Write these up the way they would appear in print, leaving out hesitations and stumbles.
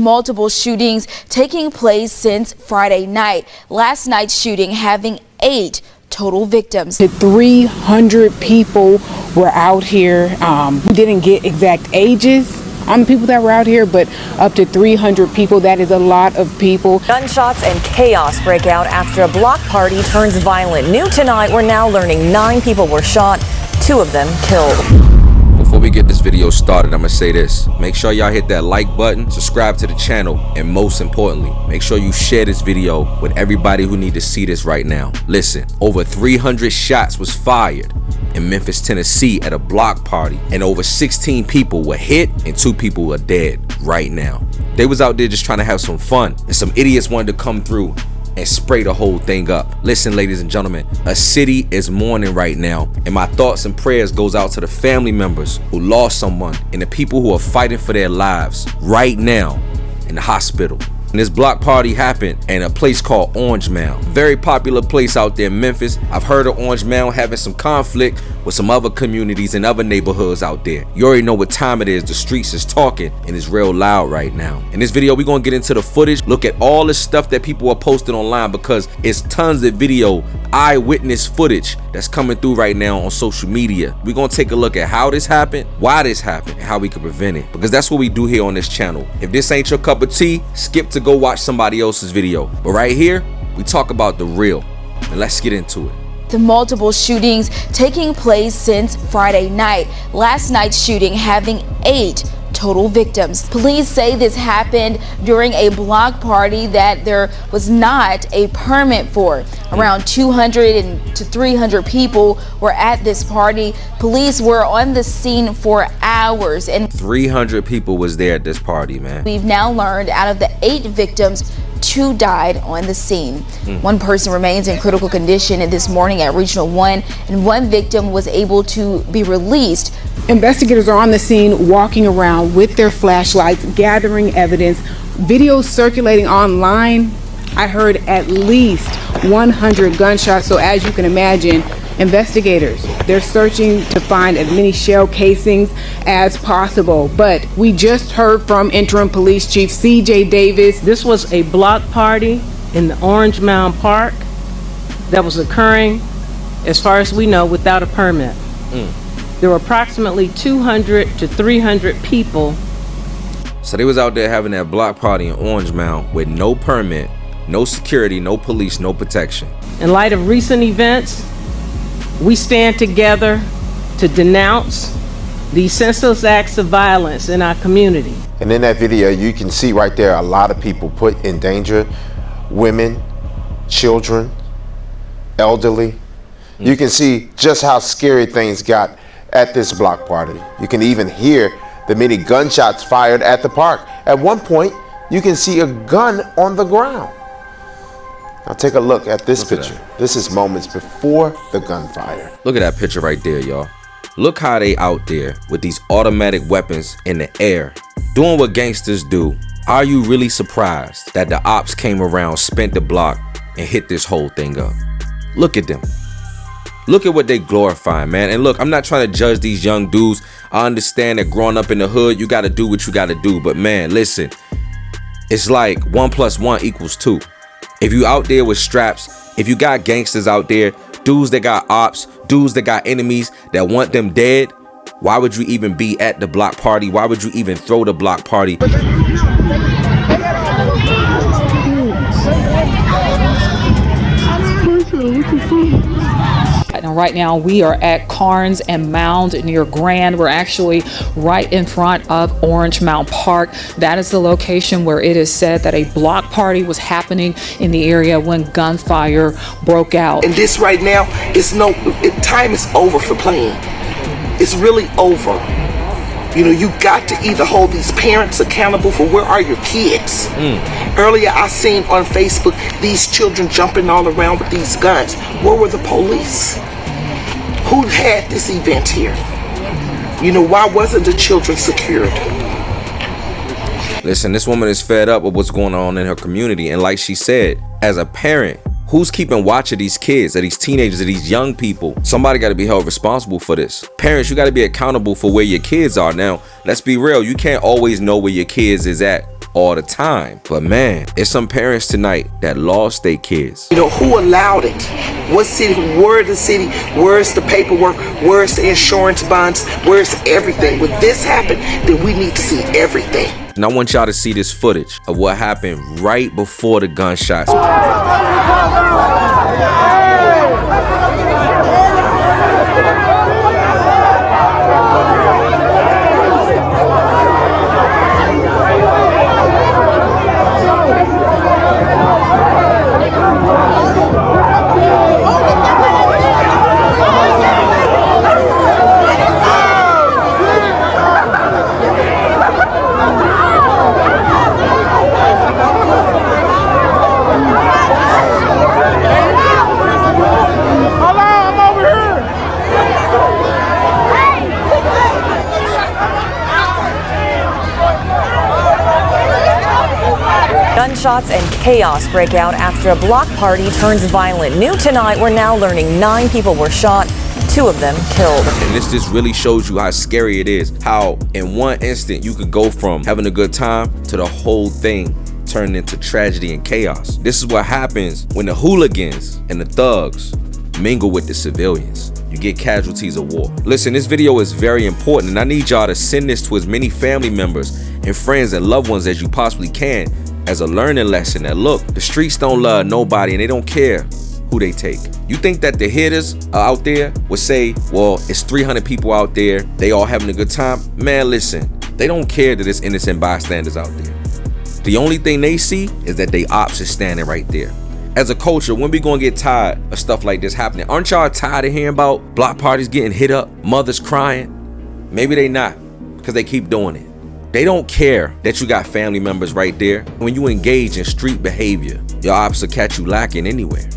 multiple shootings taking place since Friday night. Last night's shooting having 8 total victims. 300 people were out here. We didn't get exact ages on the people that were out here, but up to 300 people. That is a lot of people. Gunshots and chaos break out after a block party turns violent. New tonight, we're now learning 9 people were shot, 2 of them killed. Before we get this video started, I'm gonna say this. Make sure y'all hit that like button, subscribe to the channel, and most importantly, make sure you share this video with everybody who need to see this right now. Listen, over 300 shots was fired in Memphis, Tennessee at a block party, and over 16 people were hit and 2 people were dead right now. They was out there just trying to have some fun, and some idiots wanted to come through and spray the whole thing up. Listen, ladies and gentlemen, a city is mourning right now, and my thoughts and prayers goes out to the family members who lost someone and the people who are fighting for their lives right now in the hospital. And this block party happened in a place called Orange Mound. Very popular place out there in Memphis. I've heard of Orange Mound having some conflict with some other communities and other neighborhoods out there. You already know what time it is. The streets is talking and it's real loud right now. In this video, we're gonna get into the footage, look at all the stuff that people are posting online, because it's tons of video, eyewitness footage that's coming through right now on social media. We're gonna take a look at how this happened, why this happened, and how we can prevent it, because that's what we do here on this channel. If this ain't your cup of tea, skip to go watch somebody else's video. But right here, we talk about the real, and let's get into it. The multiple shootings taking place since Friday night. Last night's shooting having 8 total victims. Police say this happened during a block party that there was not a permit for. Around 200 to 300 people were at this party. Police were on the scene for hours, and 300 people was there at this party, man. We've now learned out of the 8 victims, 2 died on the scene. 1 person remains in critical condition this morning at Regional 1, and 1 victim was able to be released. Investigators are on the scene, walking around with their flashlights, gathering evidence. Videos circulating online. I heard at least 100 gunshots. So as you can imagine, investigators, they're searching to find as many shell casings as possible. But we just heard from Interim Police Chief C.J. Davis. This was a block party in the Orange Mound Park that was occurring, as far as we know, without a permit. There were approximately 200 to 300 people. So they was out there having that block party in Orange Mound with no permit, no security, no police, no protection. In light of recent events, we stand together to denounce these senseless acts of violence in our community. And in that video, you can see right there a lot of people put in danger: women, children, elderly. You can see just how scary things got at this block party. You can even hear the many gunshots fired at the park. At one point, you can see a gun on the ground. Now take a look at this picture. This is moments before the gunfire. Look at that picture right there, y'all. Look how they out there with these automatic weapons in the air, doing what gangsters do. Are you really surprised that the ops came around, spent the block, and hit this whole thing up? Look at them. Look at what they glorifying, man. And look, I'm not trying to judge these young dudes. I understand that growing up in the hood, you got to do what you got to do. But man, listen, it's like 1 + 1 = 2. If you out there with straps, if you got gangsters out there, dudes that got ops, dudes that got enemies that want them dead, why would you even be at the block party? Why would you even throw the block party? And right now we are at Carnes and Mound near Grand. We're actually right in front of Orange Mound Park. That is the location where it is said that a block party was happening in the area when gunfire broke out. And this right now, time is over for playing. It's really over. You know, you got to either hold these parents accountable for where are your kids. Earlier I seen on Facebook these children jumping all around with these guns. Where were the police? Who had this event here? You know, why wasn't the children secured? Listen, this woman is fed up with what's going on in her community, and like she said, as a parent, who's keeping watch of these kids, of these teenagers, of these young people? Somebody got to be held responsible for this. Parents, you got to be accountable for where your kids are. Now, let's be real. You can't always know where your kids is at all the time. But man, it's some parents tonight that lost their kids. You know, who allowed it? What city? Where the city? Where's the paperwork? Where's the insurance bonds? Where's everything? When this happened, then we need to see everything. And I want y'all to see this footage of what happened right before the gunshots. Gunshots and chaos break out after a block party turns violent. New tonight, we're now learning 9 people were shot, 2 of them killed. And this just really shows you how scary it is. How in one instant you could go from having a good time to the whole thing turning into tragedy and chaos. This is what happens when the hooligans and the thugs mingle with the civilians. You get casualties of war. Listen, this video is very important, and I need y'all to send this to as many family members and friends and loved ones as you possibly can, as a learning lesson that look, the streets don't love nobody and they don't care who they take. You think that the hitters out there would say, well, it's 300 people out there, they all having a good time? Man, listen, they don't care that it's innocent bystanders out there. The only thing they see is that they ops is standing right there. As a culture, when we gonna get tired of stuff like this happening? Aren't y'all tired of hearing about block parties getting hit up, mothers crying? Maybe they not, because they keep doing it. They don't care that you got family members right there. When you engage in street behavior, your ops will catch you lacking anywhere.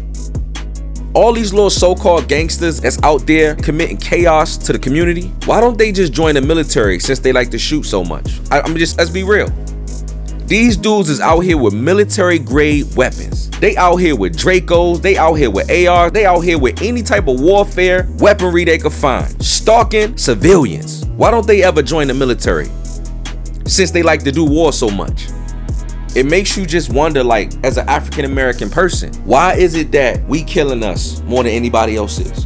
All these little so-called gangsters that's out there committing chaos to the community, why don't they just join the military since they like to shoot so much? Let's be real. These dudes is out here with military grade weapons. They out here with Dracos, they out here with ARs, they out here with any type of warfare weaponry they could find, stalking civilians. Why don't they ever join the military? Since they like to do war so much. It makes you just wonder, like, as an African American person, why is it that we killing us more than anybody else is?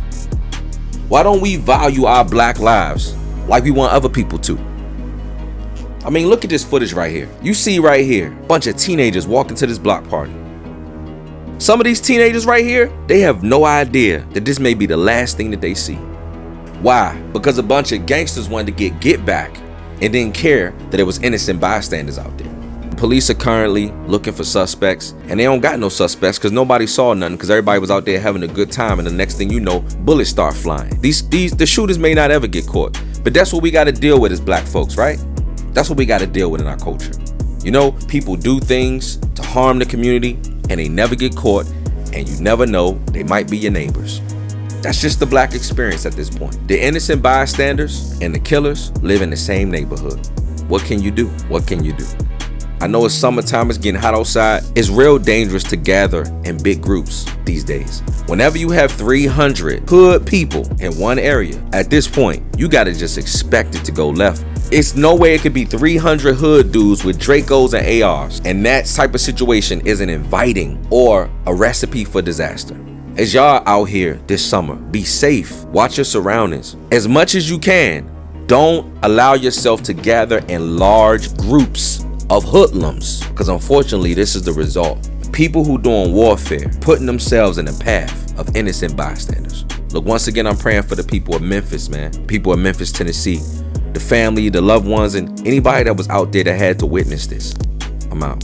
Why don't we value our black lives like we want other people to? I mean, look at this footage right here. You see right here, a bunch of teenagers walking to this block party. Some of these teenagers right here, they have no idea that this may be the last thing that they see. Why? Because a bunch of gangsters wanted to get back and didn't care that it was innocent bystanders out there. Police are currently looking for suspects, and they don't got no suspects because nobody saw nothing, because everybody was out there having a good time, and the next thing you know, bullets start flying. The shooters may not ever get caught, but that's what we got to deal with as black folks, right? That's what we got to deal with in our culture. You know, people do things to harm the community, and they never get caught, and you never know, they might be your neighbors. That's just the black experience at this point. The innocent bystanders and the killers live in the same neighborhood. What can you do? What can you do? I know it's summertime, it's getting hot outside. It's real dangerous to gather in big groups these days. Whenever you have 300 hood people in one area, at this point, you gotta just expect it to go left. It's no way it could be 300 hood dudes with Dracos and ARs, and that type of situation isn't inviting or a recipe for disaster. As y'all out here this summer, be safe, watch your surroundings. As much as you can, don't allow yourself to gather in large groups of hoodlums, because unfortunately this is the result. People who doing warfare, putting themselves in the path of innocent bystanders. Look, once again, I'm praying for the people of Memphis, man. People of Memphis, Tennessee, the family, the loved ones, and anybody that was out there that had to witness this. I'm out.